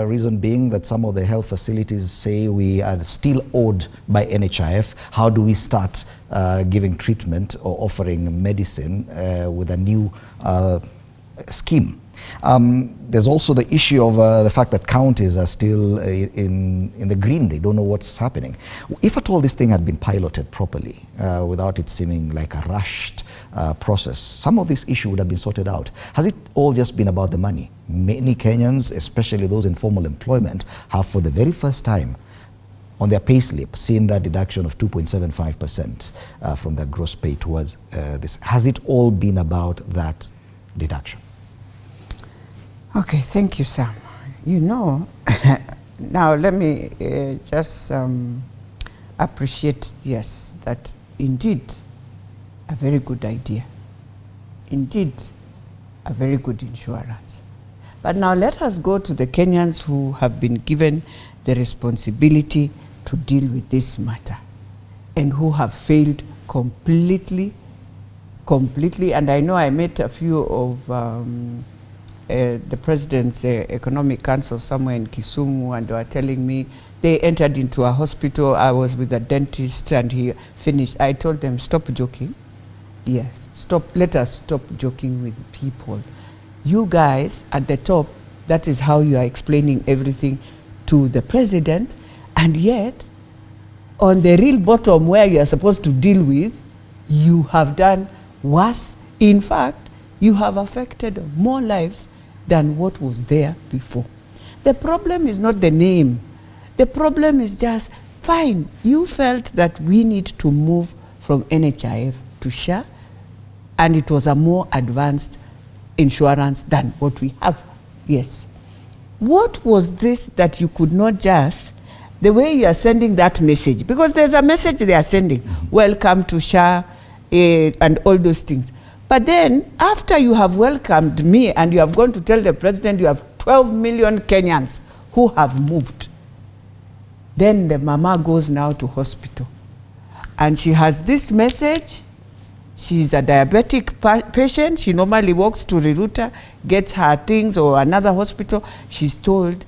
reason being that some of the health facilities say we are still owed by NHIF. How do we start giving treatment or offering medicine with a new scheme? There's also the issue of the fact that counties are still in the green. They don't know what's happening. If at all this thing had been piloted properly, without it seeming like a rushed process, some of this issue would have been sorted out. Has it all just been about the money? Many Kenyans, especially those in formal employment, have for the very first time on their pay slip seen that deduction of 2.75% from their gross pay towards this. Has it all been about that deduction? Okay, thank you, Sam. You know, now let me just appreciate, yes, that indeed a very good idea. Indeed, a very good insurance. But now let us go to the Kenyans who have been given the responsibility to deal with this matter and who have failed completely, and I know I met a few of the President's Economic Council somewhere in Kisumu, and they were telling me they entered into a hospital. I was with a dentist and he finished. I told them, stop joking. Yes, stop. Let us stop joking with people. You guys at the top, that is how you are explaining everything to the President, and yet on the real bottom where you are supposed to deal with, you have done worse. In fact, you have affected more lives than what was there before. The problem is not the name. The problem is just, fine, you felt that we need to move from NHIF to SHA, and it was a more advanced insurance than what we have. Yes. What was this that you could not just, the way you are sending that message, because there's a message they are sending, welcome to SHA and all those things. But then, after you have welcomed me and you have gone to tell the President you have 12 million Kenyans who have moved, then the mama goes now to hospital. And she has this message. She's a diabetic patient. She normally walks to Riruta, gets her things, or another hospital. She's told.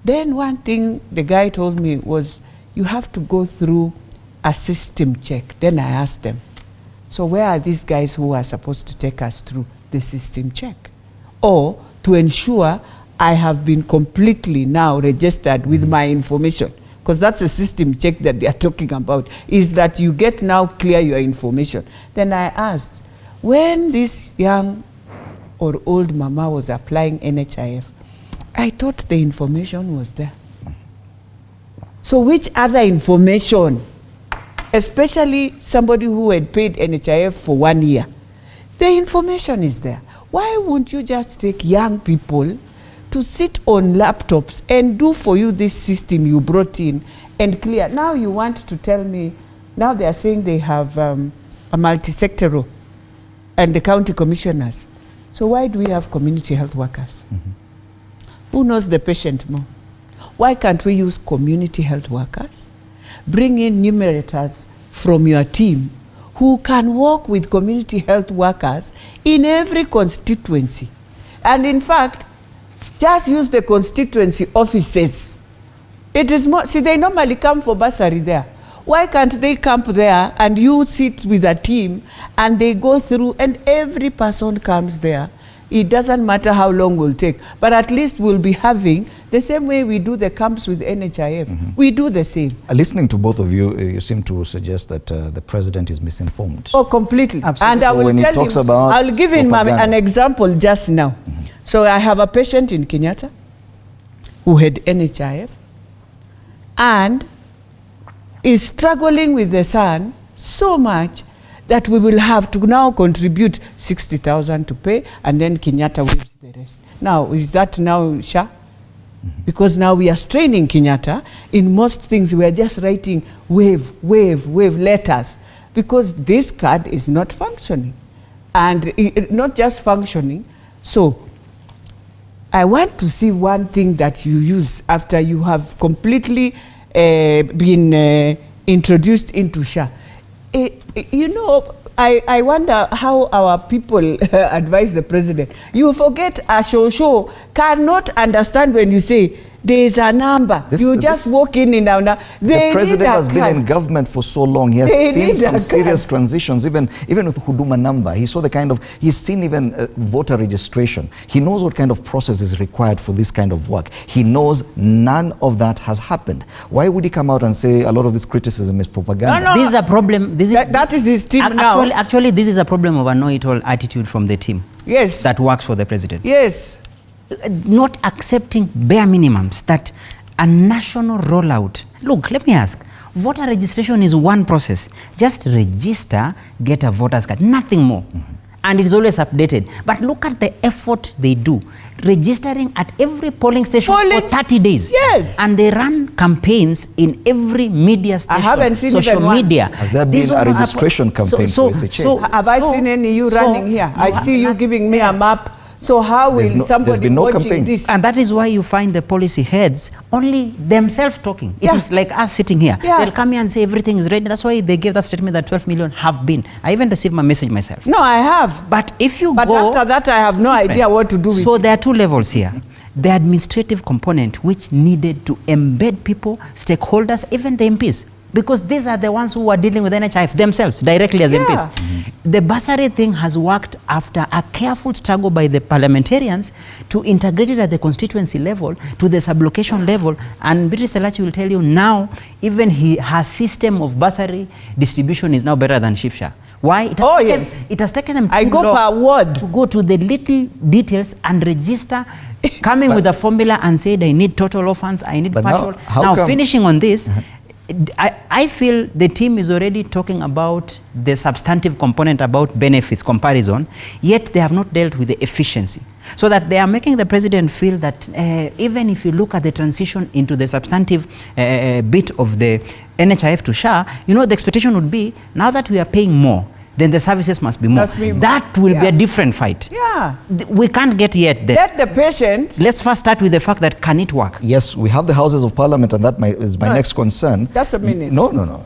Then one thing the guy told me was, you have to go through a system check. Then I asked them, so where are these guys who are supposed to take us through the system check? Or to ensure I have been completely now registered with my information, because that's a system check that they are talking about, is that you get now clear your information. Then I asked, when this young or old mama was applying NHIF, I thought the information was there. So which other information? Especially somebody who had paid NHIF for 1 year. The information is there. Why won't you just take young people to sit on laptops and do for you this system you brought in and clear? Now you want to tell me, now they are saying they have a multi-sectoral and the county commissioners. So why do we have community health workers? Who knows the patient more? Why can't we use community health workers? Bring in enumerators from your team who can work with community health workers in every constituency. And in fact, just use the constituency offices. It is more, see, they normally come for bursary there. Why can't they camp there and you sit with a team and they go through and every person comes there? It doesn't matter how long it will take, but at least we'll be having the same way we do the camps with NHIF. We do the same. Listening to both of you, you seem to suggest that the President is misinformed. Oh, completely. Absolutely. And I will when tell he talks you, about I'll give him an example just now. So I have a patient in Kenyatta who had NHIF and is struggling with the son so much that we will have to now contribute 60,000 to pay, and then Kenyatta waives the rest. Now, is that now SHA? Because now we are straining Kenyatta. In most things, we are just writing wave letters, because this card is not functioning. And not just functioning. So, I want to see one thing that you use after you have completely been introduced into SHA. You know, I wonder how our people advise the President. You forget a SHA cannot understand when you say there is a number. You just walk in and out. The president has been in government for so long. He has seen some serious transitions, even with Huduma number. He saw he's seen even voter registration. He knows what kind of process is required for this kind of work. He knows none of that has happened. Why would he come out and say a lot of this criticism is propaganda? No. This is a problem. That is his team now. Actually, this is a problem of a know-it-all attitude from the team. Yes. That works for the president. Yes. Not accepting bare minimums, that a national rollout. Look, let me ask. Voter registration is one process. Just register, get a voter's card, nothing more. And it is always updated. But look at the effort they do. Registering at every polling station for 30 days. Yes. And they run campaigns in every media station. I haven't seen social even media. Has there been a registration campaign for SHA? Have I seen any you running here? I see you giving me a map. So how will somebody watching this? And that is why you find the policy heads only themselves talking. It is like us sitting here. They'll come here and say everything is ready. That's why they gave that statement that 12 million have been. I even received my message myself. No, I have. But if you But after that, I have no idea what to do with. So there are two levels here. The administrative component, which needed to embed people, stakeholders, even the MPs. Because these are the ones who are dealing with NHIF themselves, directly as MPs. The bursary thing has worked after a careful struggle by the parliamentarians to integrate it at the constituency level, to the sublocation level. And Beatrice Elachi will tell you now, even her system of bursary distribution is now better than SHA. Why? It has taken them to go to the little details and register, coming with a formula and said, I need total orphans, I need partial. Now finishing on this, I feel the team is already talking about the substantive component, about benefits comparison, yet they have not dealt with the efficiency. So that they are making the president feel that even if you look at the transition into the substantive bit of the NHIF to SHA, the expectation would be, now that we are paying more, then the services must be more. That will be a different fight. We can't get yet there. Let the patient. Let's first start with the fact that can it work? Yes, we have the Houses of Parliament, and that is my next concern. Just a minute. No.